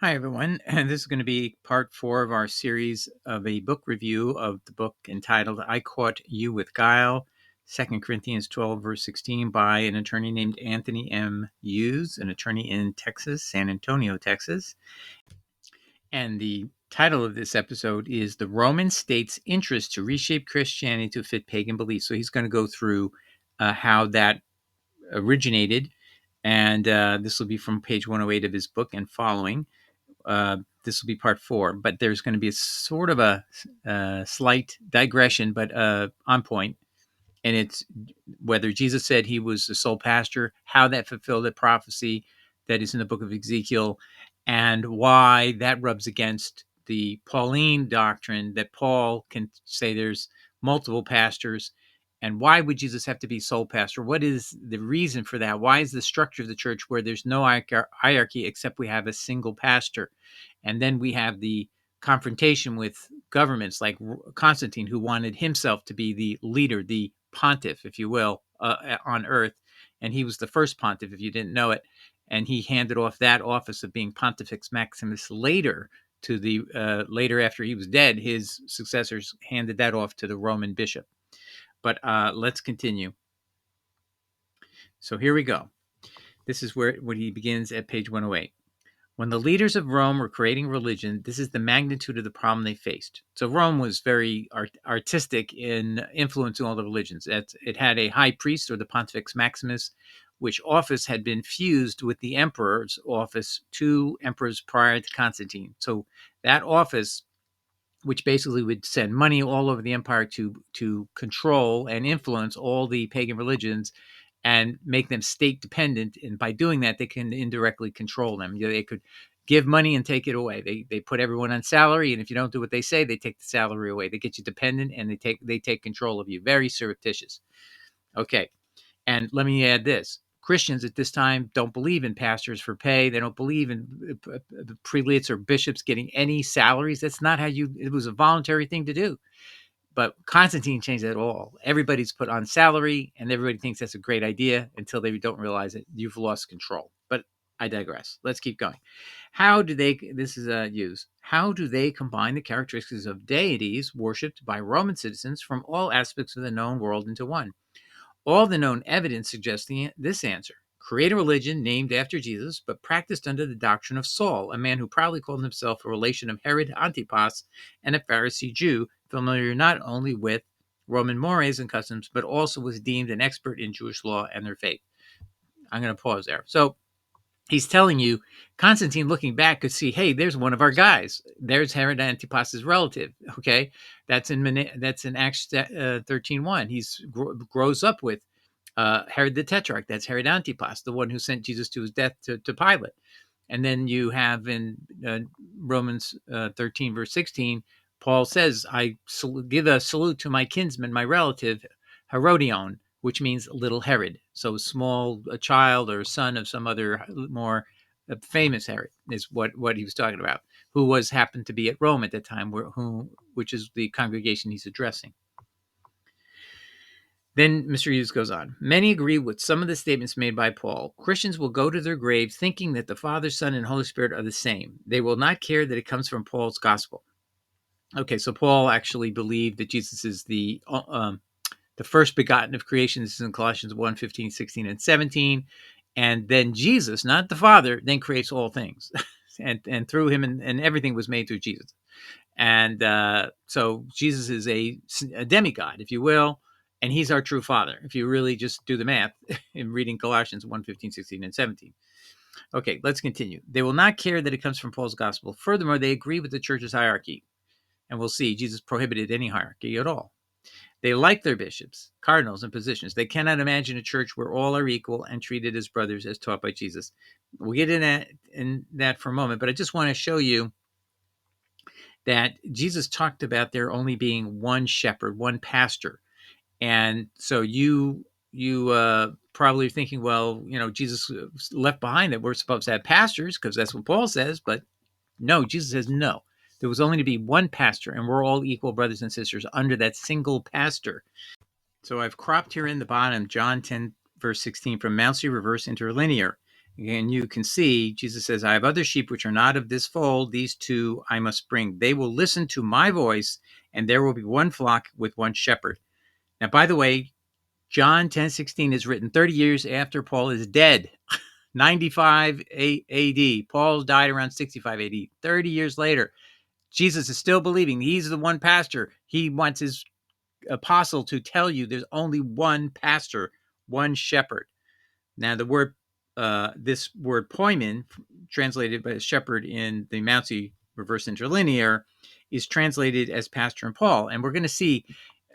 Hi, everyone. And this is going to be part 4 of our series of a book review of the book entitled I Caught You with Guile, 2 Corinthians 12, verse 16, by an attorney named Anthony M. Hughes, an attorney in Texas, San Antonio, Texas. And the title of this episode is The Roman State's Interest to Reshape Christianity to Fit Pagan Beliefs. So he's going to go through how that originated. And this will be from page 108 of his book and following. This will be part 4, but there's going to be a sort of a slight digression, but on point. And it's whether Jesus said he was the sole pastor, how that fulfilled the prophecy that is in the book of Ezekiel, and why that rubs against the Pauline doctrine that Paul can say there's multiple pastors. And why would Jesus have to be sole pastor? What is the reason for that? Why is the structure of the church where there's no hierarchy except we have a single pastor? And then we have the confrontation with governments like Constantine, who wanted himself to be the leader, the pontiff, if you will, on earth. And he was the first pontiff, if you didn't know it. And he handed off that office of being Pontifex Maximus later to the later, after he was dead, his successors handed that off to the Roman bishop. But let's continue. So here we go. This is when he begins at page 108. When the leaders of Rome were creating religion, this is the magnitude of the problem they faced. So Rome was very artistic in influencing all the religions. It had a high priest, or the Pontifex Maximus, which office had been fused with the emperor's office 2 emperors prior to Constantine. So that office, which basically would send money all over the empire to control and influence all the pagan religions and make them state dependent. And by doing that, they can indirectly control them. They could give money and take it away. They put everyone on salary, and if you don't do what they say, they take the salary away. They get you dependent, and they take control of you. Very surreptitious. Okay, and let me add this. Christians at this time don't believe in pastors for pay. They don't believe in prelates or bishops getting any salaries. That's not how it was a voluntary thing to do. But Constantine changed that all. Everybody's put on salary, and everybody thinks that's a great idea until they don't realize it. You've lost control. But I digress. Let's keep going. How do they combine the characteristics of deities worshipped by Roman citizens from all aspects of the known world into one? All the known evidence suggests this answer. Create a religion named after Jesus, but practiced under the doctrine of Saul, a man who proudly called himself a relation of Herod Antipas and a Pharisee Jew, familiar not only with Roman mores and customs, but also was deemed an expert in Jewish law and their faith. I'm going to pause there. So he's telling you, Constantine, looking back, could see, hey, there's one of our guys. There's Herod Antipas's relative. Okay, that's in Acts 13:1. He grows up with Herod the Tetrarch. That's Herod Antipas, the one who sent Jesus to his death to Pilate. And then you have in Romans 13, verse 16, Paul says, I give a salute to my kinsman, my relative, Herodion, which means little Herod. So a child or son of some other more famous Herod is what he was talking about, who happened to be at Rome at that time, which is the congregation he's addressing. Then Mr. Hughes goes on. Many agree with some of the statements made by Paul. Christians will go to their graves thinking that the Father, Son, and Holy Spirit are the same. They will not care that it comes from Paul's gospel. Okay, so Paul actually believed that Jesus is the first begotten of creation. This is in Colossians 1, 15, 16, and 17. And then Jesus, not the Father, then creates all things. and through him, and everything was made through Jesus. And so Jesus is a demigod, if you will, and he's our true Father, if you really just do the math in reading Colossians 1, 15, 16, and 17. Okay, let's continue. They will not care that it comes from Paul's gospel. Furthermore, they agree with the church's hierarchy. And we'll see, Jesus prohibited any hierarchy at all. They like their bishops, cardinals, and positions. They cannot imagine a church where all are equal and treated as brothers as taught by Jesus. We'll get in that for a moment, but I just want to show you that Jesus talked about there only being one shepherd, one pastor. And so you probably are thinking, well, Jesus left behind that we're supposed to have pastors because that's what Paul says. But no, Jesus says no. There was only to be one pastor, and we're all equal brothers and sisters under that single pastor. So I've cropped here in the bottom John 10, verse 16 from Mouncy Reverse Interlinear. And you can see Jesus says, I have other sheep which are not of this fold. These two I must bring. They will listen to my voice, and there will be one flock with one shepherd. Now, by the way, John 10:16 is written 30 years after Paul is dead. 95 AD. Paul died around 65 AD. 30 years later, Jesus is still believing he's the one pastor. He wants his apostle to tell you there's only one pastor, one shepherd. Now, this word poimen, translated by shepherd in the Mouncy reverse interlinear, is translated as pastor in Paul. And we're going to see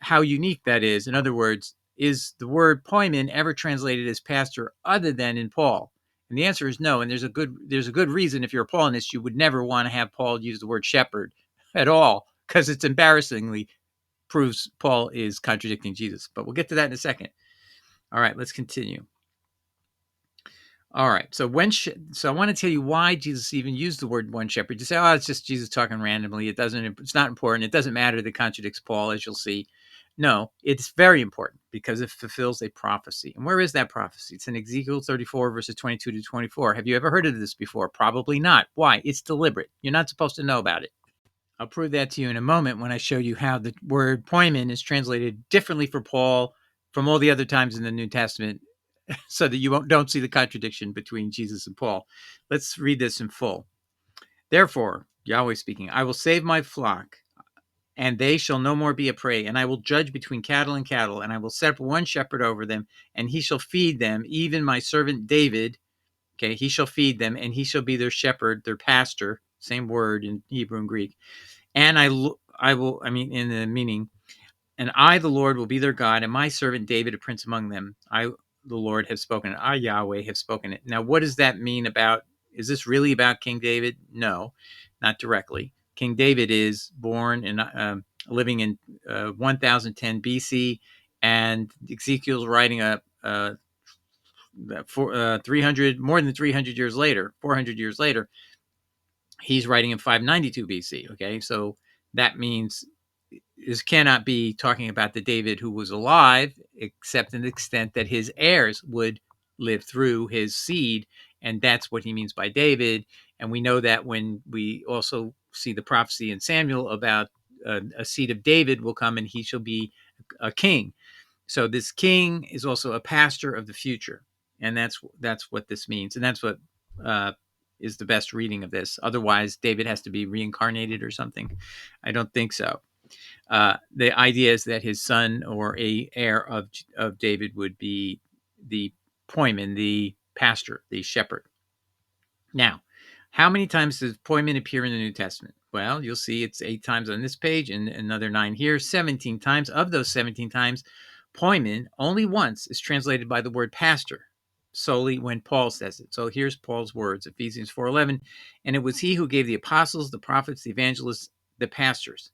how unique that is. In other words, is the word poimen ever translated as pastor other than in Paul? And the answer is no. And there's a good reason. If you're a Paulinist, you would never want to have Paul use the word shepherd at all, because it's embarrassingly proves Paul is contradicting Jesus. But we'll get to that in a second. All right, let's continue. All right. So I want to tell you why Jesus even used the word one shepherd. You say, oh, it's just Jesus talking randomly. It's not important. It doesn't matter that it contradicts Paul, as you'll see. No, it's very important because it fulfills a prophecy. And where is that prophecy? It's in Ezekiel 34, verses 22 to 24. Have you ever heard of this before? Probably not. Why? It's deliberate. You're not supposed to know about it. I'll prove that to you in a moment when I show you how the word poimen is translated differently for Paul from all the other times in the New Testament, so that you don't see the contradiction between Jesus and Paul. Let's read this in full. Therefore, Yahweh speaking, I will save my flock, and they shall no more be a prey, and I will judge between cattle and cattle, and I will set up one shepherd over them, and he shall feed them, even my servant David. Okay, he shall feed them, and he shall be their shepherd, their pastor. Same word in Hebrew and Greek. And in the meaning, and I, the Lord, will be their God, and my servant David, a prince among them. I, the Lord, have spoken it. I, Yahweh, have spoken it. Now, what does that mean about, is this really about King David? No, not directly. King David is born and living in 1010 BC, and Ezekiel's writing 300, more than 300 years later, 400 years later. He's writing in 592 BC. Okay, so that means this cannot be talking about the David who was alive, except in the extent that his heirs would live through his seed. And that's what he means by David. And we know that when we also see the prophecy in Samuel about a seed of David will come and he shall be a king. So this king is also a pastor of the future. And that's what this means. And that's what is the best reading of this. Otherwise, David has to be reincarnated or something. I don't think so. The idea is that his son or a heir of David would be the poimen, the pastor, the shepherd. Now, how many times does poimen appear in the New Testament? Well, you'll see it's 8 times on this page and another 9 here, 17 times. Of those 17 times, poimen only once is translated by the word pastor, solely when Paul says it. So here's Paul's words, Ephesians 4:11, and it was he who gave the apostles, the prophets, the evangelists, the pastors,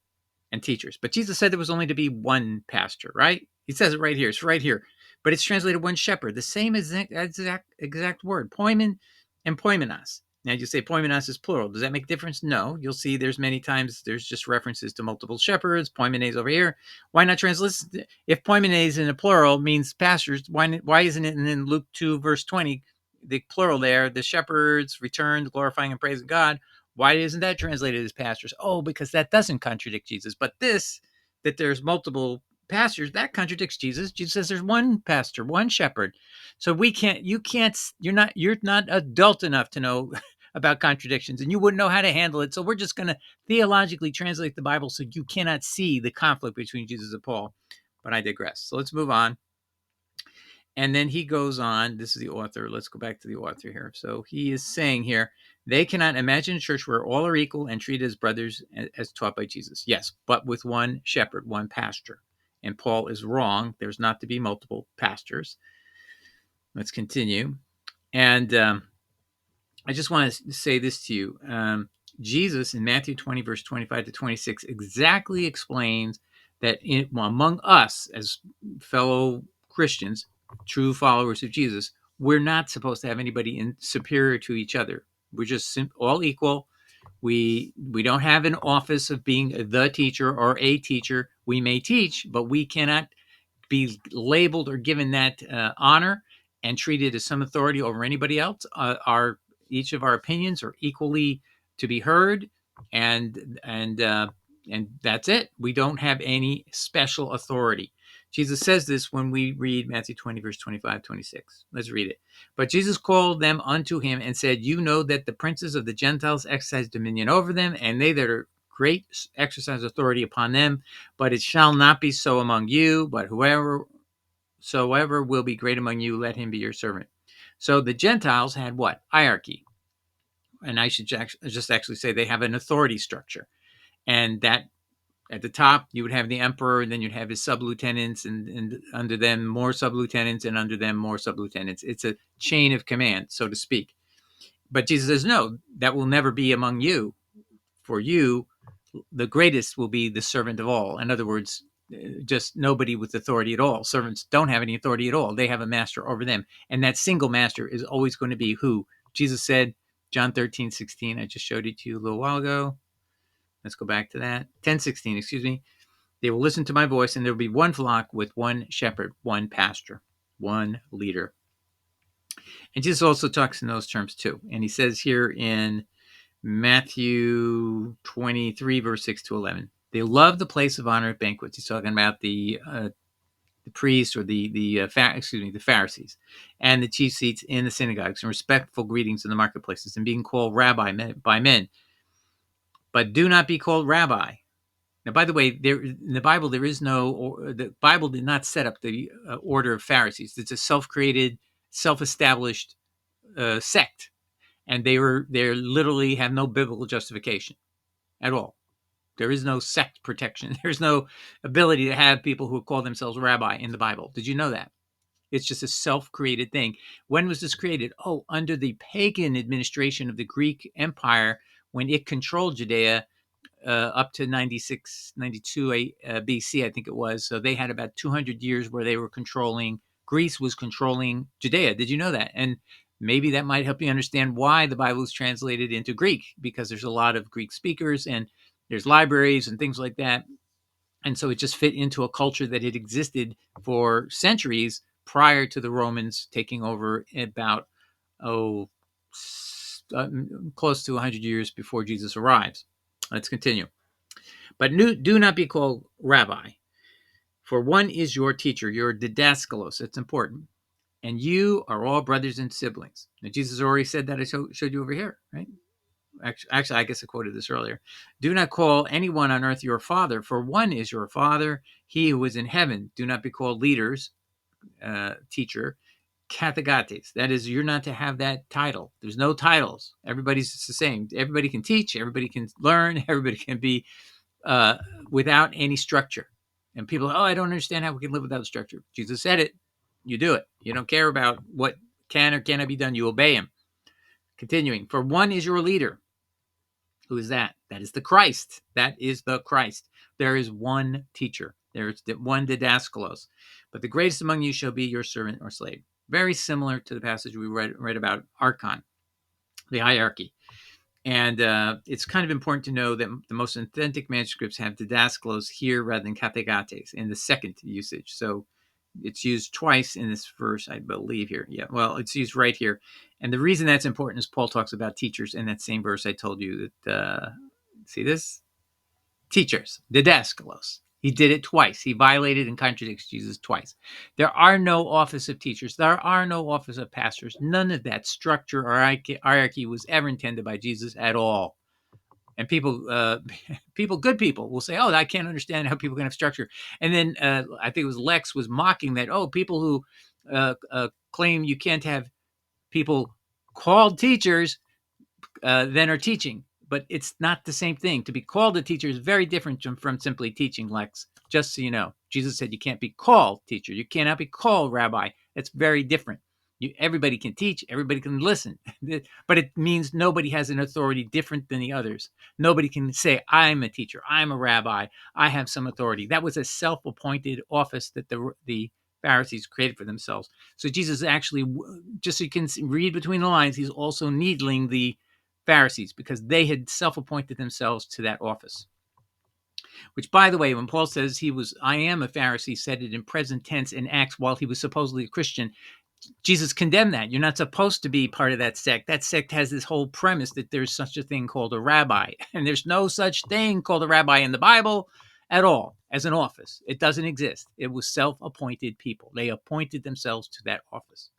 and teachers. But Jesus said there was only to be one pastor, right? He says it right here. It's right here. But it's translated one shepherd, the same exact word, poimen and poimenos. Now you say poimenos is plural. Does that make a difference? No. You'll see there's many times there's just references to multiple shepherds, poimenes over here. Why not translate? If poimenes in a plural means pastors, why isn't it in Luke 2, verse 20, the plural there, the shepherds returned, glorifying and praising God? Why isn't that translated as pastors? Oh, because that doesn't contradict Jesus. But this, that there's multiple pastors, that contradicts Jesus. Jesus says there's one pastor, one shepherd. So you're not adult enough to know about contradictions, and you wouldn't know how to handle it. So we're just going to theologically translate the Bible so you cannot see the conflict between Jesus and Paul. But I digress. So let's move on. And then he goes on. This is the author. Let's go back to the author here. So he is saying here, they cannot imagine a church where all are equal and treated as brothers as taught by Jesus. Yes, but with one shepherd, one pastor. And Paul is wrong. There's not to be multiple pastors. Let's continue. And I just want to say this to you. Jesus in Matthew 20, verse 25 to 26 exactly explains that among us as fellow Christians, true followers of Jesus, we're not supposed to have anybody superior to each other. We're just all equal. We don't have an office of being the teacher or a teacher. We may teach, but we cannot be labeled or given that honor. and treated as some authority over anybody else. Each of our opinions are equally to be heard, and that's it. We don't have any special authority. Jesus says this when we read Matthew 20, verse 25, 26. Let's read it. But Jesus called them unto him and said, You know that the princes of the Gentiles exercise dominion over them, and they that are great exercise authority upon them. But it shall not be so among you, but whosoever will be great among you, let him be your servant. So the Gentiles had what? Hierarchy. And I should just actually say they have an authority structure. And that at the top, you would have the emperor, and then you'd have his sub-lieutenants, and under them more sub-lieutenants, and under them more sub-lieutenants. It's a chain of command, so to speak. But Jesus says, no, that will never be among you. For you, the greatest will be the servant of all. In other words, just nobody with authority at all. Servants don't have any authority at all. They have a master over them. And that single master is always going to be who? Jesus said, John 13:16. I just showed it to you a little while ago. Let's go back to that. 10:16, excuse me. They will listen to my voice, and there will be one flock with one shepherd, one pastor, one leader. And Jesus also talks in those terms too. And he says here in Matthew 23, verse 6 to 11, they love the place of honor at banquets. He's talking about the priests or the Pharisees, and the chief seats in the synagogues, and respectful greetings in the marketplaces, and being called rabbi by men. But do not be called rabbi. Now, by the way, in the Bible, there is the Bible did not set up the order of Pharisees. It's a self-created, self-established sect, and they literally have no biblical justification at all. There is no sect protection. There's no ability to have people who call themselves rabbi in the Bible. Did you know that? It's just a self-created thing. When was this created? Oh, under the pagan administration of the Greek Empire, when it controlled Judea up to 96, 92 BC, I think it was. So they had about 200 years where they were controlling. Greece was controlling Judea. Did you know that? And maybe that might help you understand why the Bible is translated into Greek, because there's a lot of Greek speakers and there's libraries and things like that. And so it just fit into a culture that had existed for centuries prior to the Romans taking over about, close to 100 years before Jesus arrives. Let's continue. But do not be called rabbi, for one is your teacher, your didaskalos. It's important. And you are all brothers and siblings. Now, Jesus already said that. I showed you over here, right? Actually, I guess I quoted this earlier. Do not call anyone on earth your father, for one is your father, he who is in heaven. Do not be called leaders, teacher, kathagates. That is, you're not to have that title. There's no titles. Everybody's the same. Everybody can teach. Everybody can learn. Everybody can be without any structure. And people, I don't understand how we can live without structure. Jesus said it. You do it. You don't care about what can or cannot be done. You obey him. Continuing, for one is your leader. Who is that? That is the Christ. That is the Christ. There is one teacher. There is one didaskalos. But the greatest among you shall be your servant or slave. Very similar to the passage we read about Archon, the hierarchy. And it's kind of important to know that the most authentic manuscripts have didaskalos here rather than kathagates in the second usage. So it's used twice in this verse, I believe here. Yeah, well, it's used right here. And the reason that's important is Paul talks about teachers in that same verse I told you that, see this? Teachers, didaskalos. He did it twice. He violated and contradicts Jesus twice. There are no office of teachers. There are no office of pastors. None of that structure or hierarchy was ever intended by Jesus at all. And people, good people will say, I can't understand how people can have structure. And then I think it was Lex was mocking that, people who claim you can't have people called teachers then are teaching. But it's not the same thing. To be called a teacher is very different from simply teaching, Lex, just so you know. Jesus said you can't be called teacher. You cannot be called rabbi. That's very different. Everybody can teach. Everybody can listen. But it means nobody has an authority different than the others. Nobody can say, I'm a teacher. I'm a rabbi. I have some authority. That was a self-appointed office that the Pharisees created for themselves. So Jesus actually, just so you can read between the lines, he's also needling the Pharisees because they had self-appointed themselves to that office. Which, by the way, when Paul says I am a Pharisee, said it in present tense in Acts while he was supposedly a Christian. Jesus condemned that. You're not supposed to be part of that sect. That sect has this whole premise that there's such a thing called a rabbi, and there's no such thing called a rabbi in the Bible at all as an office. It doesn't exist. It was self-appointed people. They appointed themselves to that office.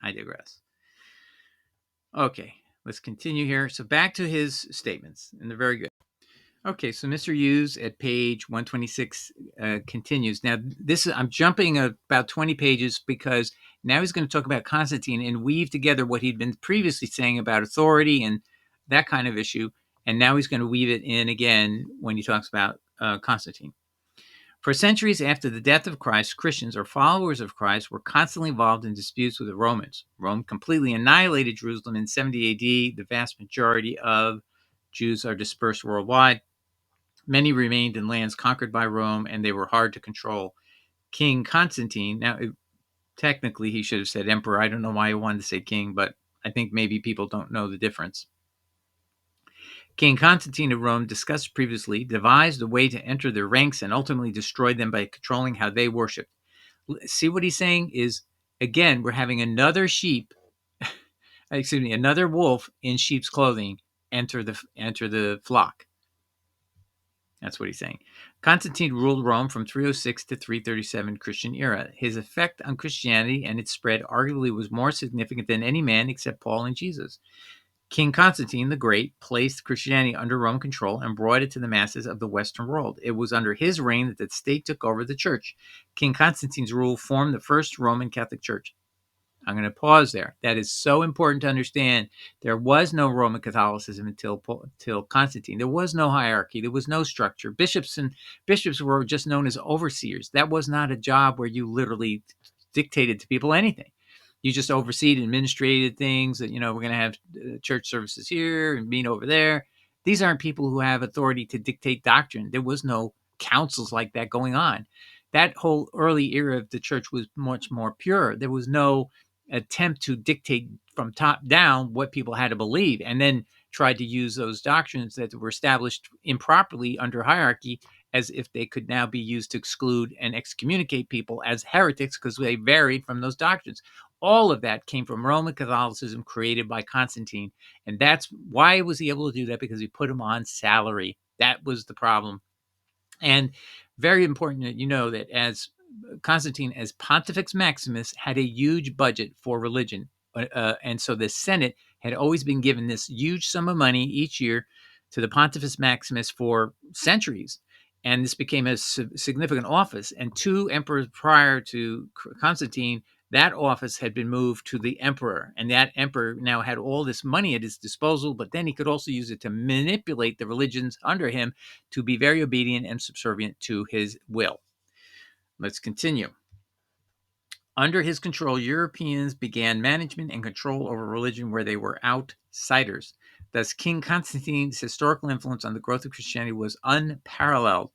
I digress. Okay, let's continue here. So back to his statements, and they're very good. Okay, so Mr. Hughes at page 126 continues. Now, I'm jumping about 20 pages because now he's going to talk about Constantine and weave together what he'd been previously saying about authority and that kind of issue. And now he's going to weave it in again when he talks about Constantine. For centuries after the death of Christ, Christians or followers of Christ were constantly involved in disputes with the Romans. Rome completely annihilated Jerusalem in 70 AD. The vast majority of Jews are dispersed worldwide. Many remained in lands conquered by Rome, and they were hard to control. King Constantine, now technically he should have said emperor. I don't know why he wanted to say king, but I think maybe people don't know the difference. King Constantine of Rome, discussed previously, devised a way to enter their ranks and ultimately destroyed them by controlling how they worshipped. See what he's saying is, again, we're having another another wolf in sheep's clothing enter the flock. That's what he's saying. Constantine ruled Rome from 306 to 337 Christian era. His effect on Christianity and its spread arguably was more significant than any man except Paul and Jesus. King Constantine the Great placed Christianity under Roman control and brought it to the masses of the Western world. It was under his reign that the state took over the church. King Constantine's rule formed the first Roman Catholic Church. I'm going to pause there. That is so important to understand. There was no Roman Catholicism until Constantine. There was no hierarchy. There was no structure. Bishops were just known as overseers. That was not a job where you literally dictated to people anything. You just overseed administrative things that, we're going to have church services here and meet over there. These aren't people who have authority to dictate doctrine. There was no councils like that going on. That whole early era of the church was much more pure. There was no attempt to dictate from top down what people had to believe, and then tried to use those doctrines that were established improperly under hierarchy as if they could now be used to exclude and excommunicate people as heretics because they varied from those doctrines. All of that came from Roman Catholicism created by Constantine, and that's why was he able to do that? Because he put them on salary. That was the problem. And very important that you know that as Constantine, as Pontifex Maximus, had a huge budget for religion. And so the Senate had always been given this huge sum of money each year to the Pontifex Maximus for centuries. And this became a significant office. And 2 emperors prior to Constantine, that office had been moved to the emperor. And that emperor now had all this money at his disposal, but then he could also use it to manipulate the religions under him to be very obedient and subservient to his will. Let's continue. Under his control, Europeans began management and control over religion where they were outsiders. Thus, King Constantine's historical influence on the growth of Christianity was unparalleled.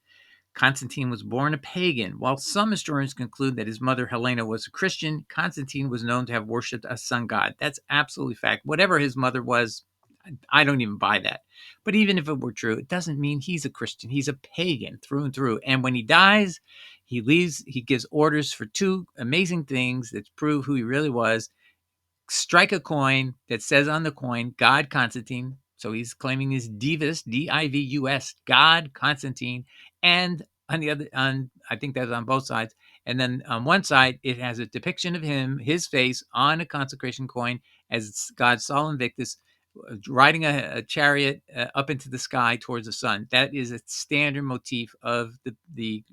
Constantine was born a pagan. While some historians conclude that his mother Helena was a Christian, Constantine was known to have worshipped a sun god. That's absolutely fact. Whatever his mother was, I don't even buy that. But even if it were true, it doesn't mean he's a Christian. He's a pagan through and through. And when he dies, he gives orders for 2 amazing things that prove who he really was. Strike a coin that says on the coin, God Constantine. So he's claiming his Divus, D-I-V-U-S, God Constantine. And on the other, I think that's on both sides. And then on one side, it has a depiction of his face on a consecration coin as God Sol Invictus, riding a chariot up into the sky towards the sun. That is a standard motif of the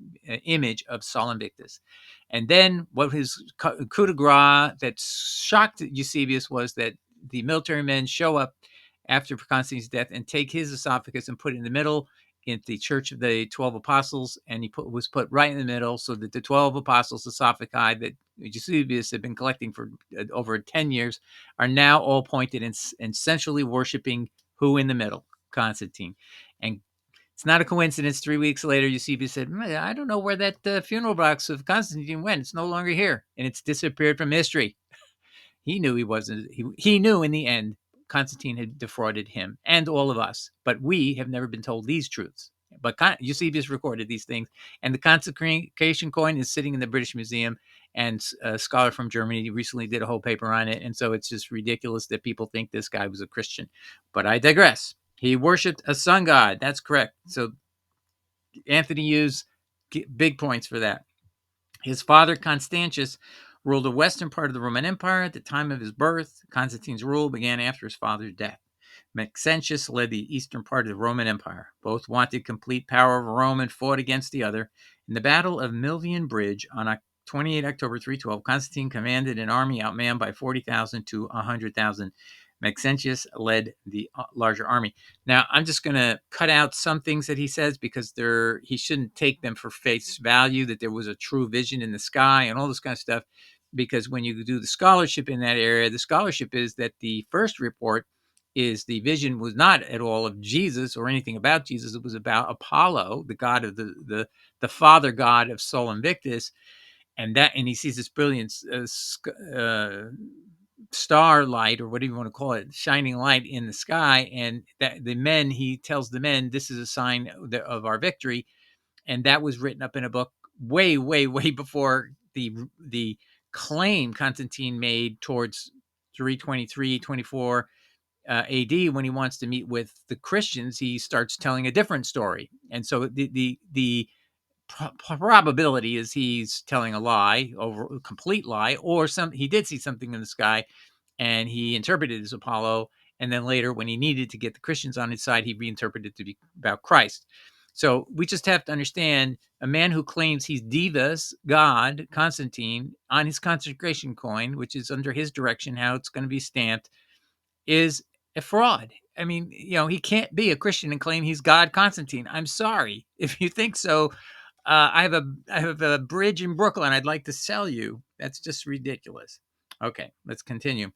image of Sol Invictus. And then what his coup de grace that shocked Eusebius was that the military men show up after Constantine's death and take his esophagus and put it in the middle in the Church of the 12 Apostles, and he was put right in the middle so that the 12 Apostles' esophagi that Eusebius had been collecting for over 10 years are now all pointed and centrally worshiping who in the middle? Constantine. And it's not a coincidence. 3 weeks later, Eusebius said, I don't know where that funeral box of Constantine went. It's no longer here. And it's disappeared from history. He knew he wasn't. He knew in the end Constantine had defrauded him and all of us. But we have never been told these truths. But Eusebius recorded these things, and the consecration coin is sitting in the British Museum. And a scholar from Germany recently did a whole paper on it, and so it's just ridiculous that people think this guy was a Christian. But I digress. He worshipped a sun god. That's correct. So Anthony used big points for that. His father, Constantius, ruled the western part of the Roman Empire at the time of his birth. Constantine's rule began after his father's death. Maxentius led the eastern part of the Roman Empire. Both wanted complete power over Rome and fought against the other. In the Battle of Milvian Bridge on 28 October 312, Constantine commanded an army outmanned by 40,000 to 100,000. Maxentius led the larger army. Now, I'm just going to cut out some things that he says because he shouldn't take them for face value, that there was a true vision in the sky and all this kind of stuff. Because when you do the scholarship in that area, the scholarship is that the first report is the vision was not at all of Jesus or anything about Jesus. It was about Apollo, the god of the father god of Sol Invictus, and he sees this brilliant starlight, or whatever you want to call it, shining light in the sky, and that he tells the men, this is a sign of our victory. And that was written up in a book way, way, way before the claim Constantine made towards 323, 24 AD. When he wants to meet with the Christians, he starts telling a different story. And so the probability is he's telling a lie, over a complete lie, or he did see something in the sky and he interpreted it as Apollo. And then later, when he needed to get the Christians on his side, he reinterpreted it to be about Christ. So we just have to understand, a man who claims he's Divus, God, Constantine, on his consecration coin, which is under his direction, how it's going to be stamped, is a fraud. I mean, he can't be a Christian and claim he's God, Constantine. I'm sorry. If you think so, I have a bridge in Brooklyn I'd like to sell you. That's just ridiculous. Okay, let's continue.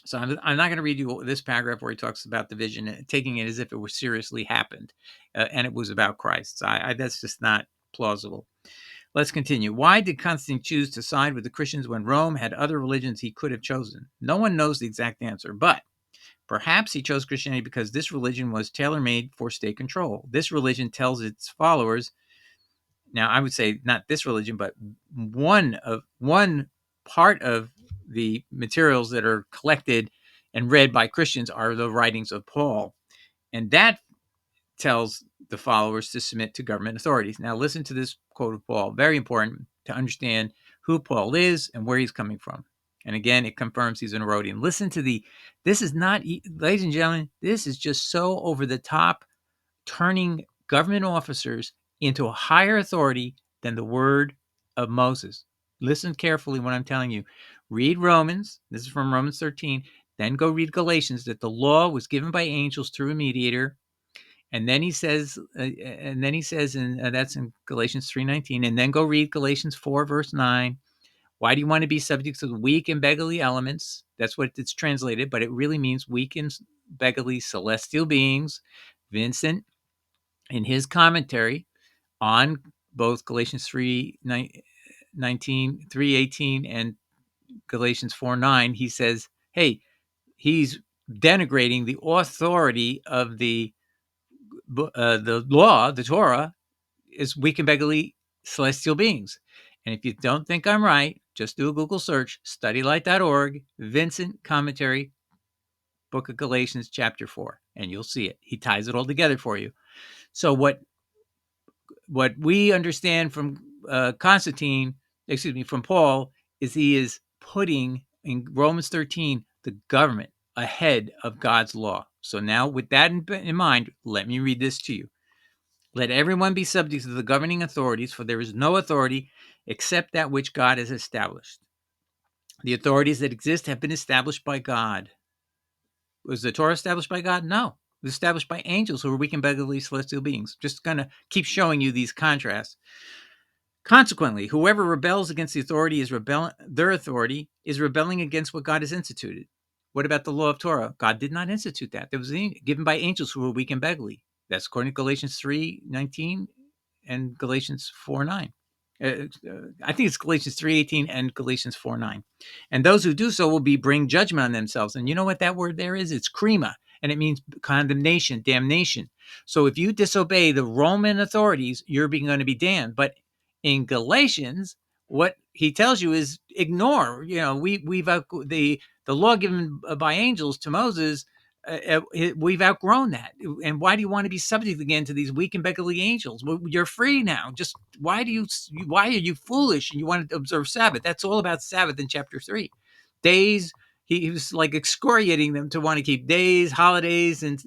So I'm not going to read you this paragraph where he talks about the vision, taking it as if it were seriously happened, and it was about Christ. So that's just not plausible. Let's continue. Why did Constantine choose to side with the Christians when Rome had other religions he could have chosen? No one knows the exact answer, but perhaps he chose Christianity because this religion was tailor-made for state control. This religion tells its followers, now I would say not this religion, but one part of the materials that are collected and read by Christians are the writings of Paul. And that tells the followers to submit to government authorities. Now listen to this quote of Paul. Very important to understand who Paul is and where he's coming from. And again, it confirms he's an Herodian. Listen to this is not, ladies and gentlemen, this is just so over the top, turning government officers into a higher authority than the word of Moses. Listen carefully when I'm telling you. Read Romans. This is from Romans 13. Then go read Galatians, that the law was given by angels through a mediator. And then he says, and that's in Galatians 3:19. And then go read Galatians 4, verse 9. Why do you want to be subject to the weak and beggarly elements? That's what it's translated, but it really means weak and beggarly celestial beings. Vincent, in his commentary on both Galatians 3:18 and Galatians 4:9, he says, hey, he's denigrating the authority of the law, the Torah, is weak and beggarly celestial beings. And if you don't think I'm right, just do a Google search, studylight.org, Vincent commentary, book of Galatians, chapter 4, and you'll see it. He ties it all together for you. So what we understand from from Paul, is he is putting in Romans 13 the government ahead of God's law. So now with that in mind, let me read this to you. Let everyone be subject to the governing authorities, for there is no authority except that which God has established. The authorities that exist have been established by God. Was the Torah established by God? No. It was established by angels who were weak and beggarly celestial beings. Just going to keep showing you these contrasts. Consequently, whoever rebels against the authority their authority is rebelling against what God has instituted. What about the law of Torah? God did not institute that. It was given by angels who were weak and beggarly. That's according to Galatians 3:19 and Galatians 4:9. I think it's Galatians 3:18 and Galatians 4:9. And those who do so will bring judgment on themselves. And you know what that word there is? It's krima, and it means condemnation, damnation. So if you disobey the Roman authorities, you're going to be damned. But in Galatians, what he tells you is ignore. The law given by angels to Moses. We've outgrown that. And why do you want to be subject again to these weak and beggarly angels? Well, you're free now. Just why are you foolish and you want to observe Sabbath? That's all about Sabbath in chapter 3. Days, he was like excoriating them to want to keep days, holidays, and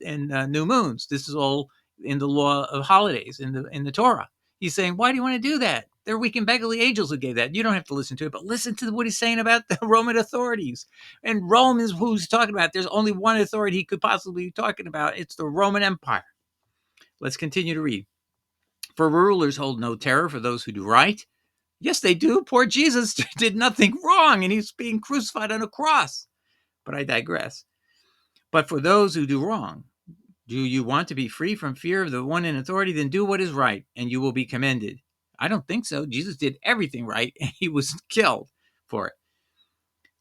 new moons. This is all in the law of holidays in the Torah. He's saying, why do you want to do that? They're weak and beggarly angels who gave that. You don't have to listen to it, but listen to what he's saying about the Roman authorities. And Rome is who he's talking about. There's only one authority he could possibly be talking about. It's the Roman Empire. Let's continue to read. For rulers hold no terror for those who do right. Yes, they do. Poor Jesus did nothing wrong, and he's being crucified on a cross. But I digress. But for those who do wrong, do you want to be free from fear of the one in authority? Then do what is right, and you will be commended. I don't think so. Jesus did everything right, and he was killed for it.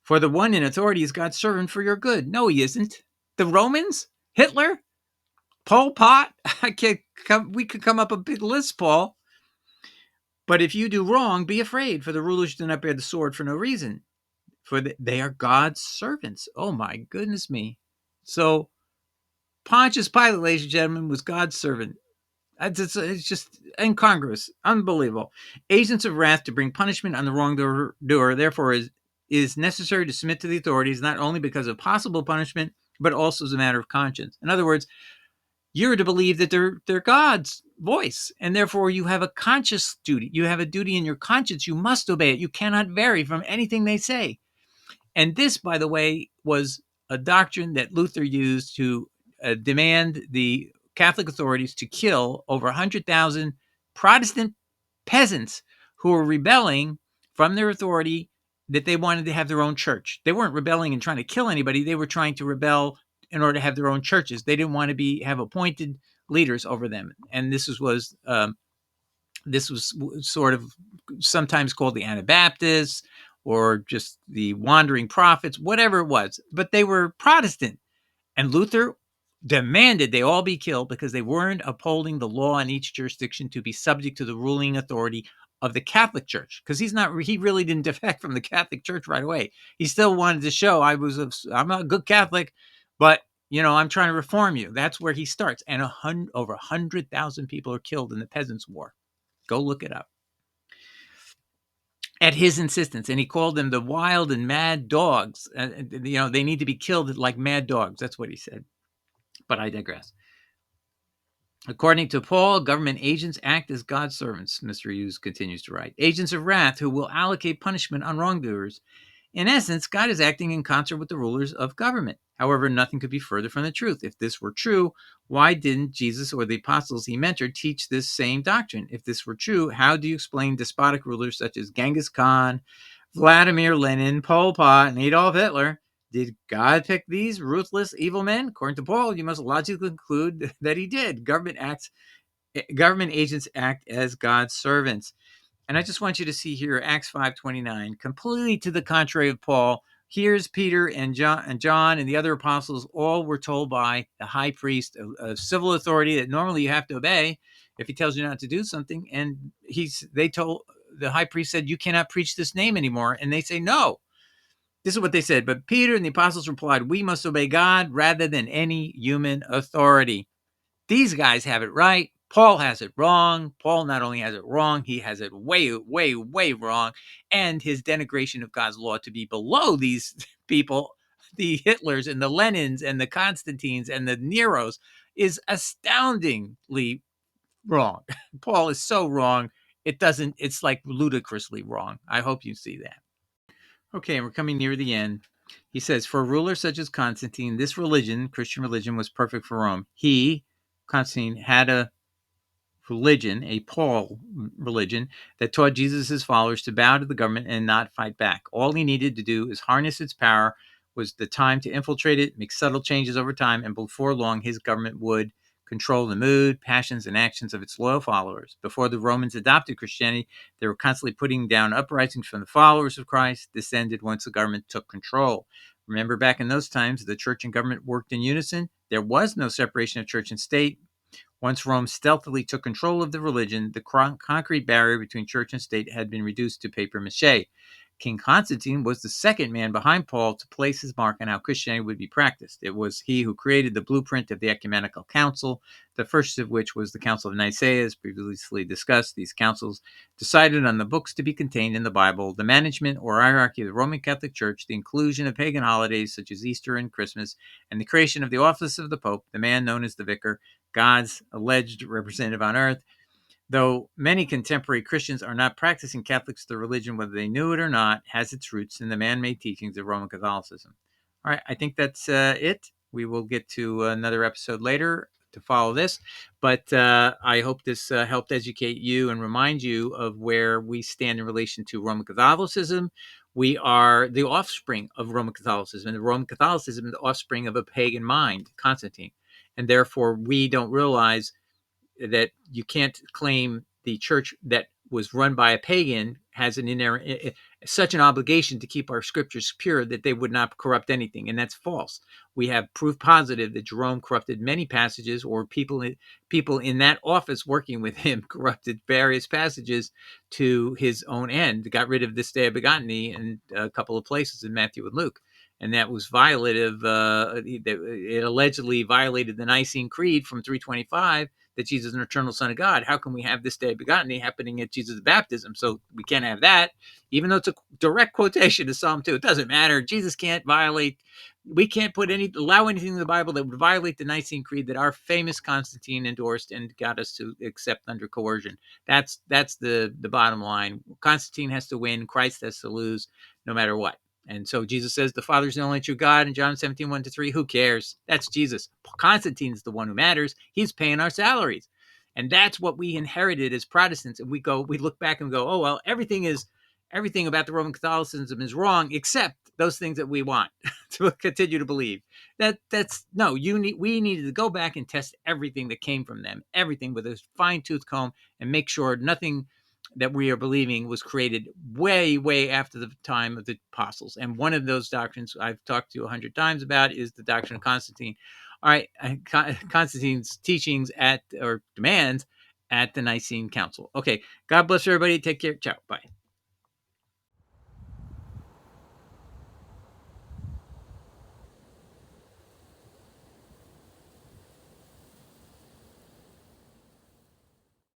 For the one in authority is God's servant for your good. No, he isn't. The Romans? Hitler? Pol Pot? We could come up a big list, Paul. But if you do wrong, be afraid, for the rulers do not bear the sword for no reason. For they are God's servants. Oh, my goodness me. So Pontius Pilate, ladies and gentlemen, was God's servant. It's just incongruous, unbelievable. Agents of wrath to bring punishment on the wrongdoer, therefore, is necessary to submit to the authorities, not only because of possible punishment, but also as a matter of conscience. In other words, you're to believe that they're God's voice, and therefore you have a conscious duty. You have a duty in your conscience. You must obey it. You cannot vary from anything they say. And this, by the way, was a doctrine that Luther used to demand the Catholic authorities to kill over 100,000 Protestant peasants who were rebelling from their authority that they wanted to have their own church. They weren't rebelling and trying to kill anybody. They were trying to rebel in order to have their own churches. They didn't want to have appointed leaders over them. And this was sort of sometimes called the Anabaptists or just the wandering prophets, whatever it was. But they were Protestant. And Luther demanded they all be killed because they weren't upholding the law in each jurisdiction to be subject to the ruling authority of the Catholic Church. Because he really didn't defect from the Catholic Church right away. He still wanted to show I'm a good Catholic, but I'm trying to reform you. That's where he starts. And over 100,000 people are killed in the Peasants' War. Go look it up. At his insistence, and he called them the wild and mad dogs. They need to be killed like mad dogs. That's what he said. But I digress. According to Paul, government agents act as God's servants, Mr. Hughes continues to write. Agents of wrath who will allocate punishment on wrongdoers. In essence, God is acting in concert with the rulers of government. However, nothing could be further from the truth. If this were true, why didn't Jesus or the apostles he mentored teach this same doctrine? If this were true, how do you explain despotic rulers such as Genghis Khan, Vladimir Lenin, Pol Pot, and Adolf Hitler? Did God pick these ruthless, evil men? According to Paul, you must logically conclude that he did. Government agents act as God's servants. And I just want you to see here Acts 5:29, completely to the contrary of Paul. Here's Peter and John and the other apostles. All were told by the high priest, a civil authority that normally you have to obey if he tells you not to do something. And they told the high priest said, you cannot preach this name anymore. And they say, no. This is what they said. But Peter and the apostles replied, we must obey God rather than any human authority. These guys have it right. Paul has it wrong. Paul not only has it wrong, he has it way, way, way wrong. And his denigration of God's law to be below these people, the Hitlers and the Lenins and the Constantines and the Neros, is astoundingly wrong. Paul is so wrong. It's like ludicrously wrong. I hope you see that. Okay, we're coming near the end. He says, for a ruler such as Constantine, this religion, Christian religion, was perfect for Rome. Constantine, had a religion, a Paul religion, that taught Jesus' followers to bow to the government and not fight back. All he needed to do is harness its power, was the time to infiltrate it, make subtle changes over time, and before long, his government would control the mood, passions, and actions of its loyal followers. Before the Romans adopted Christianity, they were constantly putting down uprisings from the followers of Christ. This ended once the government took control. Remember, back in those times, the church and government worked in unison. There was no separation of church and state. Once Rome stealthily took control of the religion, the concrete barrier between church and state had been reduced to paper mache. King Constantine was the second man behind Paul to place his mark on how Christianity would be practiced. It was he who created the blueprint of the ecumenical council, the first of which was the Council of Nicaea, as previously discussed. These councils decided on the books to be contained in the Bible, the management or hierarchy of the Roman Catholic Church, the inclusion of pagan holidays such as Easter and Christmas, and the creation of the office of the Pope, the man known as the vicar, God's alleged representative on earth. Though many contemporary Christians are not practicing Catholics, the religion, whether they knew it or not, has its roots in the man-made teachings of Roman Catholicism. All right, I think that's it. We will get to another episode later to follow this, but I hope this helped educate you and remind you of where we stand in relation to Roman Catholicism. We are the offspring of Roman Catholicism, and the Roman Catholicism is the offspring of a pagan mind, Constantine, and therefore we don't realize that you can't claim the church that was run by a pagan has an inherent such an obligation to keep our scriptures pure that they would not corrupt anything, and that's false. We have proof positive that Jerome corrupted many passages, or people in that office working with him corrupted various passages to his own end. Got rid of this day of begotten thee in a couple of places in Matthew and Luke, and that was violative. It allegedly violated the Nicene Creed from 325, that Jesus is an eternal Son of God. How can we have this day begotten happening at Jesus' baptism? So we can't have that, even though it's a direct quotation of Psalm 2. It doesn't matter. Jesus can't violate. We can't allow anything in the Bible that would violate the Nicene Creed that our famous Constantine endorsed and got us to accept under coercion. That's the bottom line. Constantine has to win. Christ has to lose, no matter what. And so Jesus says the Father's the only true God in John 17, 1-3. Who cares? That's Jesus. Constantine's the one who matters. He's paying our salaries. And that's what we inherited as Protestants. And we look back and go, oh, well, everything about the Roman Catholicism is wrong, except those things that we want to continue to believe. We needed to go back and test everything that came from them, everything with a fine-tooth comb, and make sure nothing that we are believing was created way, way after the time of the apostles. And one of those doctrines I've talked to 100 times about is the doctrine of Constantine. All right, Constantine's teachings or demands at the Nicene Council. Okay, God bless everybody. Take care. Ciao. Bye.